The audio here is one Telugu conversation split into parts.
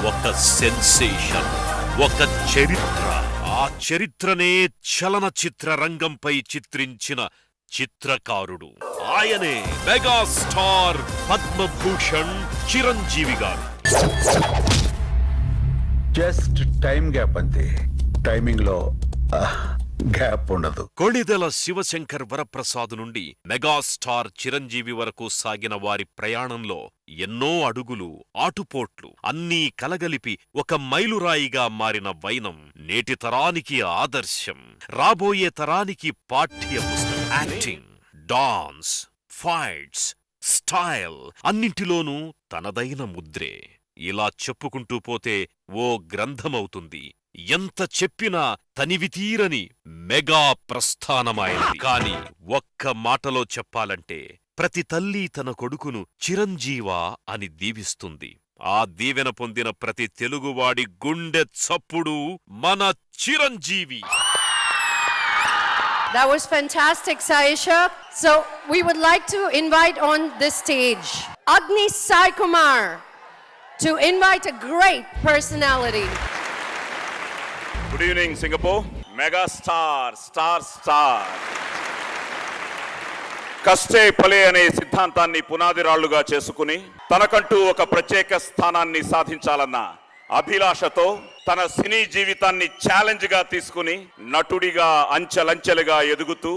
ఒక సెన్సేషన్, ఒక చరిత్ర. ఆ చరిత్రనే చలనచిత్ర రంగంపై చిత్రించిన చిత్రకారుడు ఆయనే మెగాస్టార్ పద్మభూషణ్ చిరంజీవి గారు. జస్ట్ టైం గ్యాప్ అంతే, టైమింగ్ లో గ్యాప్ ఉండదు. కొళిదెల శివశంకర్ వరప్రసాద్ నుండి మెగాస్టార్ చిరంజీవి వరకు సాగిన వారి ప్రయాణంలో ఎన్నో అడుగులు, ఆటుపోట్లు అన్నీ కలగలిపి ఒక మైలురాయిగా మారిన వైనం నేటి తరానికి ఆదర్శం, రాబోయే తరానికి పాఠ్య పుస్తకం. యాక్టింగ్, డాన్స్, ఫైట్స్, స్టైల్ అన్నింటిలోనూ తనదైన ముద్రే. ఇలా చెప్పుకుంటూ పోతే ఓ గ్రంథమవుతుంది. ఎంత చెప్పినా తనివితీరని మెగా ప్రస్థానమైంది. కాని ఒక్క మాటలో చెప్పాలంటే ప్రతి తల్లి తన కొడుకును చిరంజీవా అని దీవిస్తుంది. ఆ దీవెన పొందిన ప్రతి తెలుగువాడి గుండె చప్పుడు మన Chiranjeevi. That was fantastic, Saisha. So we would like to invite on this stage Agni Sai Kumar to invite a great personality. Good evening Singapore. Megastar, star star. కష్టే ఫలే అనే సిద్ధాంతాన్ని పునాదిరాళ్లుగా చేసుకుని తనకంటూ ఒక ప్రత్యేక స్థానాన్ని సాధించాలన్న అభిలాషతో తన సినీ జీవితాన్ని ఛాలెంజ్ గా తీసుకుని నటుడిగా అంచెలంచెలుగా ఎదుగుతూ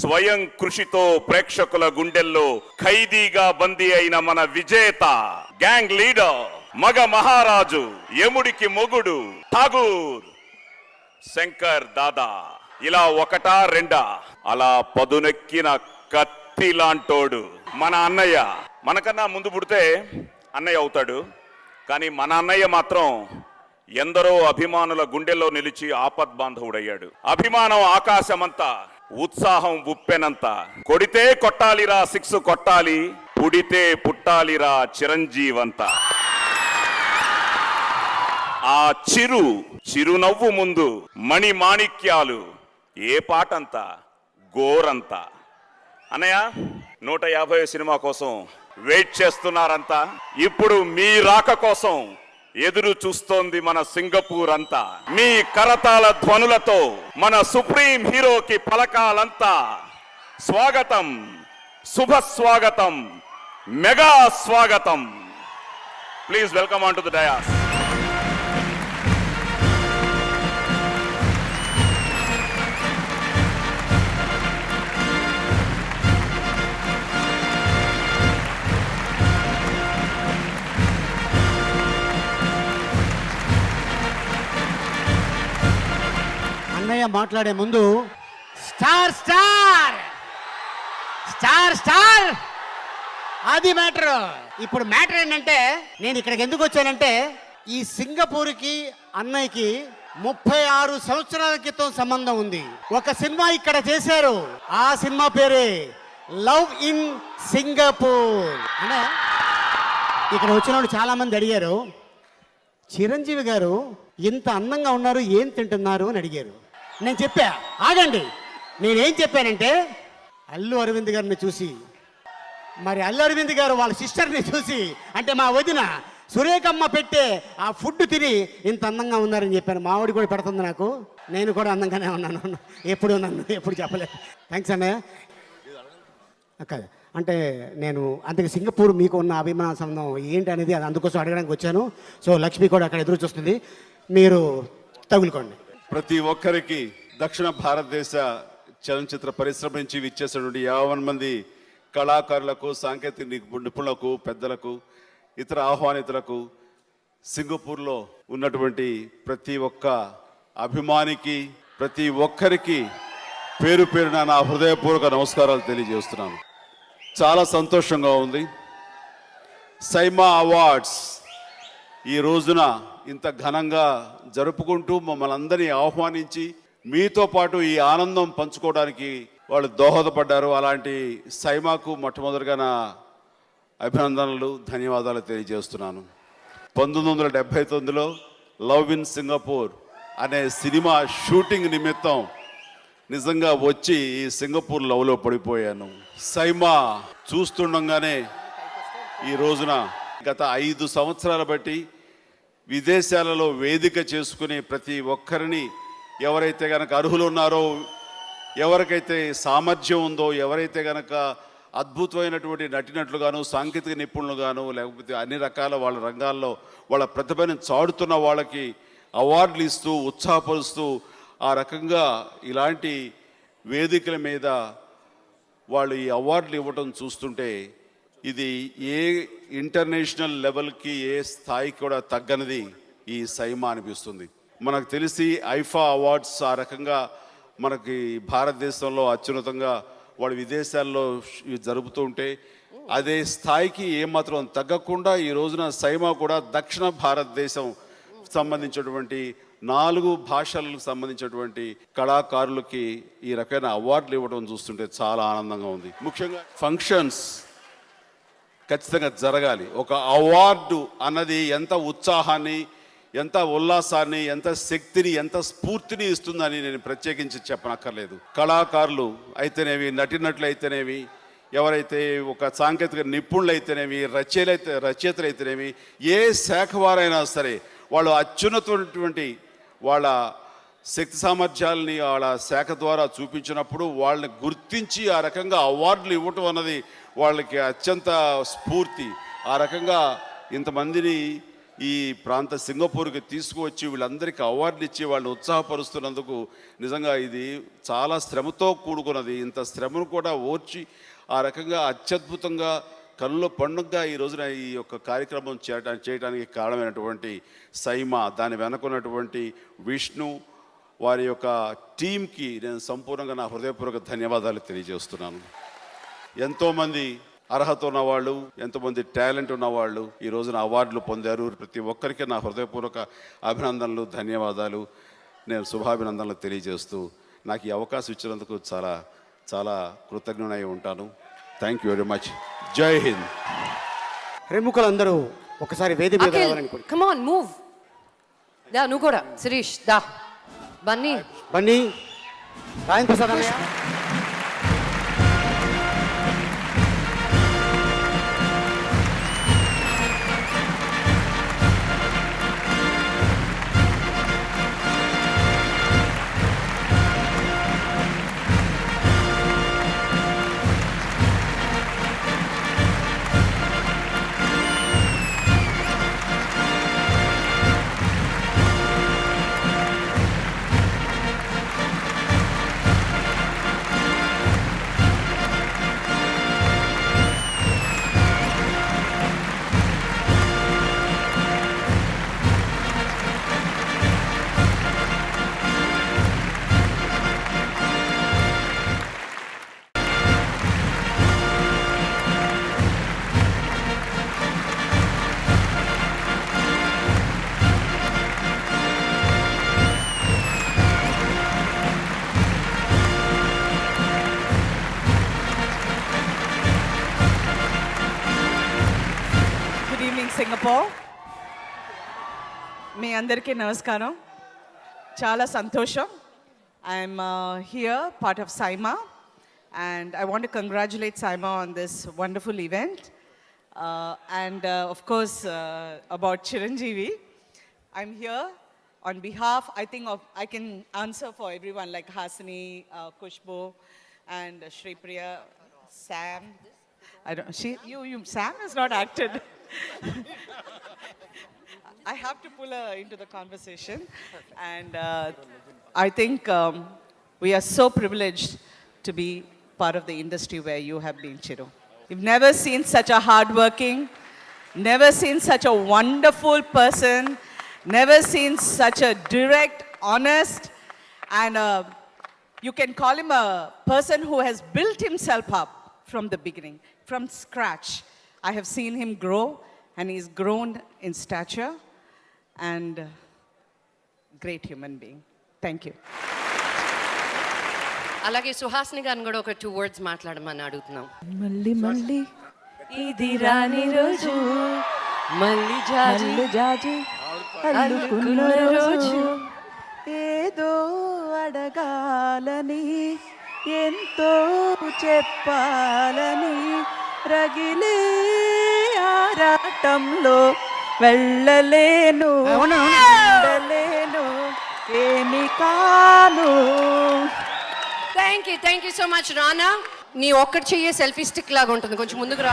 స్వయం కృషితో ప్రేక్షకుల గుండెల్లో ఖైదీగా బందీ అయిన మన విజేత, గ్యాంగ్ లీడర్, మగ మహారాజు, యముడికి మొగుడు, ఠాగూర్ శంకర్ దాదా. ఇలా ఒకటా రెండా, అలా పదునెక్కిన కత్తి లాంటోడు మన అన్నయ్య. మనకన్నా ముందు పుడితే అన్నయ్య అవుతాడు, కానీ మన అన్నయ్య మాత్రం ఎందరో అభిమానుల గుండెల్లో నిలిచి ఆపద్బాంధవుడయ్యాడు. అభిమానం ఆకాశమంతా, ఉత్సాహం ఉప్పెనంత. కొడితే కొట్టాలిరా సిక్స్ కొట్టాలి, పుడితే పుట్టాలిరా చిరంజీవంతా. ఆ చిరునవ్వు ముందు మణి మాణిక్యాలు, ఏ పాటంతా గోరంతా. అన్నయ్య 150 సినిమా కోసం వెయిట్ చేస్తున్నారంతా. ఇప్పుడు మీ రాక కోసం ఎదురు చూస్తోంది మన సింగపూర్ అంతా. మీ కరతాళ ధ్వనులతో మన సుప్రీం హీరోకి పలకాలంతా. స్వాగతం, శుభ స్వాగతం, మెగా స్వాగతం. Please welcome on to the dais. అన్నయ్య మాట్లాడే ముందు స్టార్ స్టార్ స్టార్ స్టార్ అది మ్యాటర్. ఇప్పుడు మ్యాటర్ ఏంటంటే, నేను ఇక్కడికి ఎందుకు వచ్చానంటే, ఈ సింగపూర్కి అన్నయ్యకి 36 సంవత్సరాల క్రితం సంబంధం ఉంది. ఒక సినిమా ఇక్కడ చేశారు, ఆ సినిమా పేరే లవ్ ఇన్ సింగపూర్. అంటే ఇక్కడ వచ్చిన వాళ్ళు చాలా మంది అడిగారు, చిరంజీవి గారు ఇంత అందంగా ఉన్నారు, ఏం తింటున్నారు అని అడిగారు. నేను చెప్పా, ఆగండి, నేనేం చెప్పానంటే అల్లు అరవింద్ గారిని చూసి, మరి అల్లు అరవింద్ గారు వాళ్ళ సిస్టర్ని చూసి, అంటే మా వదిన సురేఖమ్మ పెట్టే ఆ ఫుడ్ తిని ఇంత అందంగా ఉన్నారని చెప్పాను. మావిడి కూడా పెడుతుంది నాకు, నేను కూడా అందంగానే ఉన్నాను. ఎప్పుడు చెప్పలేదు. థ్యాంక్స్ అన్నయ్య. అక్క అంటే నేను అందుకే సింగపూర్ మీకు ఉన్న అభిమాన సంబంధం ఏంటి అనేది అది అందుకోసం అడగడానికి వచ్చాను. సో లక్ష్మి కూడా అక్కడ ఎదురు చూస్తుంది, మీరు తగులుకోండి. ప్రతి ఒక్కరికి దక్షిణ భారతదేశ చలనచిత్ర పరిశ్రమ నుంచి విచ్చేసినటువంటి 50 మంది కళాకారులకు, సాంకేతిక నిపుణులకు, పెద్దలకు, ఇతర ఆహ్వానితులకు, సింగపూర్లో ఉన్నటువంటి ప్రతి ఒక్క అభిమానికి, ప్రతి ఒక్కరికి పేరు పేరున నా హృదయపూర్వక నమస్కారాలు తెలియజేస్తున్నాను. చాలా సంతోషంగా ఉంది. సైమా అవార్డ్స్ ఈ రోజున ఇంత ఘనంగా జరుపుకుంటూ మమ్మల్ని అందరినీ ఆహ్వానించి మీతో పాటు ఈ ఆనందం పంచుకోవడానికి వాళ్ళు దోహదపడ్డారు. అలాంటి సైమాకు మొట్టమొదటిగా నా అభినందనలు, ధన్యవాదాలు తెలియజేస్తున్నాను. 1979లో లవ్ ఇన్ సింగపూర్ అనే సినిమా షూటింగ్ నిమిత్తం నిజంగా వచ్చి ఈ సింగపూర్ లవ్లో పడిపోయాను. సైమా చూస్తుండగానే ఈ రోజున గత 5 సంవత్సరాల బట్టి విదేశాలలో వేదిక చేసుకుని ప్రతి ఒక్కరిని ఎవరైతే గనక అర్హులు ఉన్నారో, ఎవరికైతే సామర్థ్యం ఉందో, ఎవరైతే గనక అద్భుతమైనటువంటి నటినట్లుగాను, సాంకేతిక నిపుణులుగాను, లేకపోతే అన్ని రకాల వాళ్ళ రంగాల్లో వాళ్ళ ప్రతిభను చాటుతున్న వాళ్ళకి అవార్డులు ఇస్తూ ఉత్సాహపరుస్తూ ఆ రకంగా ఇలాంటి వేదికల మీద వాళ్ళు ఈ అవార్డులు ఇవ్వటం చూస్తుంటే ఇది ఏ ఇంటర్నేషనల్ లెవెల్కి ఏ స్థాయికి కూడా తగ్గనిది ఈ సైమా అనిపిస్తుంది. మనకు తెలిసి ఐఫా అవార్డ్స్ ఆ రకంగా మనకి భారతదేశంలో అత్యున్నతంగా వాడు విదేశాల్లో ఇవి జరుపుతూ ఉంటే అదే స్థాయికి ఏమాత్రం తగ్గకుండా ఈ రోజున సైమా కూడా దక్షిణ భారతదేశం సంబంధించినటువంటి 4 భాషలకు సంబంధించినటువంటి కళాకారులకి ఈ రకమైన అవార్డులు ఇవ్వడం చూస్తుంటే చాలా ఆనందంగా ఉంది. ముఖ్యంగా ఫంక్షన్స్ ఖచ్చితంగా జరగాలి. ఒక అవార్డు అన్నది ఎంత ఉత్సాహాన్ని, ఎంత ఉల్లాసాన్ని, ఎంత శక్తిని, ఎంత స్ఫూర్తిని ఇస్తుందని నేను ప్రత్యేకించి చెప్పనక్కర్లేదు. కళాకారులు అయితేనేవి, నటినట్లు అయితేనేవి, ఎవరైతే ఒక సాంకేతిక నిపుణులు అయితేనేవి, రచయితలు అయితేనేవి, ఏ శాఖ వారైనా సరే వాళ్ళు అత్యున్నతమైనటువంటి వాళ్ళ శక్తి సామర్థ్యాలని వాళ్ళ శాఖ ద్వారా చూపించినప్పుడు వాళ్ళని గుర్తించి ఆ రకంగా అవార్డులు ఇవ్వటం అన్నది వాళ్ళకి అత్యంత స్ఫూర్తి. ఆ రకంగా ఇంతమందిని ఈ ప్రాంత సింగపూర్కి తీసుకువచ్చి వీళ్ళందరికీ అవార్డులు ఇచ్చి వాళ్ళని ఉత్సాహపరుస్తున్నందుకు నిజంగా ఇది చాలా శ్రమతో కూడుకున్నది. ఇంత శ్రమను కూడా ఓర్చి ఆ రకంగా అత్యద్భుతంగా కళ్ళ పండుగగా ఈ రోజున ఈ యొక్క కార్యక్రమం చేయడానికి కారణమైనటువంటి సైమా, దాని వెనుకున్నటువంటి విష్ణు, వారి యొక్క టీంకి నేను సంపూర్ణంగా నా హృదయపూర్వక ధన్యవాదాలు తెలియజేస్తున్నాను. ఎంతోమంది అర్హత ఉన్నవాళ్ళు, ఎంతోమంది టాలెంట్ ఉన్నవాళ్ళు ఈ రోజున అవార్డులు పొందారు. ప్రతి ఒక్కరికి నా హృదయపూర్వక అభినందనలు, ధన్యవాదాలు, నేను శుభాభినందనలు తెలియజేస్తూ నాకు ఈ అవకాశం ఇచ్చినందుకు చాలా చాలా కృతజ్ఞునై ఉంటాను. Thank you very much. జై హింద్. ప్రముఖులందరూ ఒకసారి వేదిక మీద రావాలని Akhil, కోరుకుంటున్నాను. come on, move. Da, నువ్వు కూడా శిరీష్ దా. బన్నీ బన్నీ, రాజేంద్ర ప్రసాద్ అన్నయ్య. సింగపూర్, మీ అందరికీ నమస్కారం. చాలా సంతోషం. I'm here part of SIIMA and I want to congratulate Saima on this wonderful event. And of course about Chiranjeevi, I'm here on behalf, I think of, I can answer for everyone like Hasini, Kushbu and Shri Priya, Sam. I don't, Sam has not acted. I have to pull her into the conversation. And I think we are so privileged to be part of the industry where you have been, Chiru. You've never seen such a hardworking, never seen such a wonderful person, never seen such a direct, honest, and you can call him a person who has built himself up from the beginning, from scratch. I have seen him grow, and he's grown in stature and great human being. Thank you. అలాగే సుహాసిని గారిని కూడా ఒక 2 words మాట్లాడమని అడుగుతున్నాం. మళ్ళీ మళ్ళీ ఇది రాని రోజు, మళ్ళీ జాజి అల్లుకున్న రోజు, ఏదో అడగాలని ఎంతో చెప్పాలని రగిలే ఆరాటంలో వెళ్ళలేను ఉండలేను ఏమి కాను. థ్యాంక్ యూ సో మచ్ రానా. నీ ఒక్కటి చెయ్యే సెల్ఫీ స్టిక్ లాగా ఉంటుంది, కొంచెం ముందుకు రా.